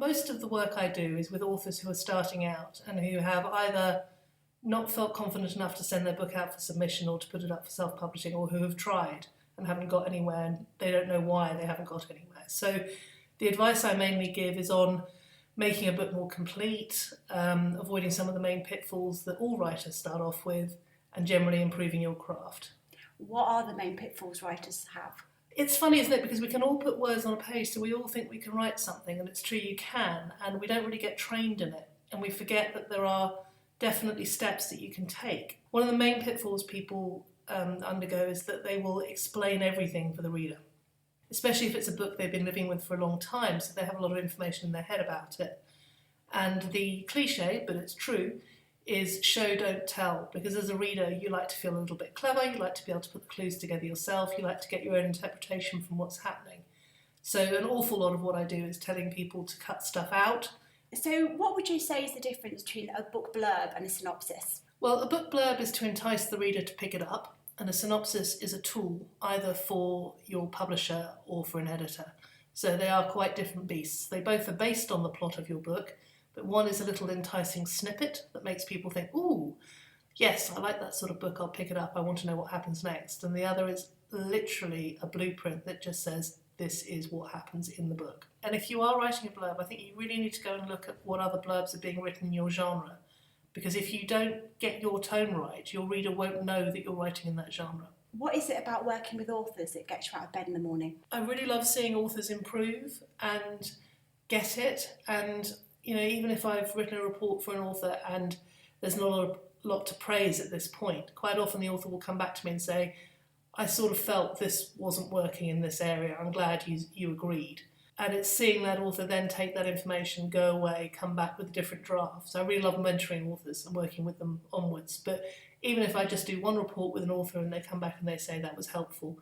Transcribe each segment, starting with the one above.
Most of the work I do is with authors who are starting out and who have either not felt confident enough to send their book out for submission or to put it up for self-publishing, or who have tried and haven't got anywhere and they don't know why they haven't got anywhere. So the advice I mainly give is on making a book more complete, avoiding some of the main pitfalls that all writers start off with, and generally improving your craft. What are the main pitfalls writers have? It's funny, isn't it? Because we can all put words on a page, so we all think we can write something, and it's true you can, and we don't really get trained in it, and we forget that there are definitely steps that you can take. One of the main pitfalls people undergo is that they will explain everything for the reader, especially if it's a book they've been living with for a long time, so they have a lot of information in their head about it. And the cliche, but it's true, is show, don't tell, because as a reader you like to feel a little bit clever, you like to be able to put the clues together yourself, you like to get your own interpretation from what's happening. So an awful lot of what I do is telling people to cut stuff out. So what would you say is the difference between a book blurb and a synopsis? Well, a book blurb is to entice the reader to pick it up, and a synopsis is a tool either for your publisher or for an editor. So they are quite different beasts. They both are based on the plot of your book, but one is a little enticing snippet that makes people think, ooh, yes, I like that sort of book, I'll pick it up, I want to know what happens next. And the other is literally a blueprint that just says, this is what happens in the book. And if you are writing a blurb, I think you really need to go and look at what other blurbs are being written in your genre. Because if you don't get your tone right, your reader won't know that you're writing in that genre. What is it about working with authors that gets you out of bed in the morning? I really love seeing authors improve and get it. And, you know, even if I've written a report for an author and there's not a lot to praise at this point, quite often the author will come back to me and say, I sort of felt this wasn't working in this area. I'm glad you agreed. And it's seeing that author then take that information, go away, come back with a different draft. So I really love mentoring authors and working with them onwards. But even if I just do one report with an author and they come back and they say that was helpful,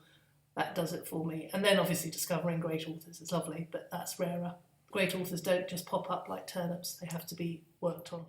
that does it for me. And then obviously discovering great authors is lovely, but that's rarer. Great authors don't just pop up like turnips. They have to be worked on.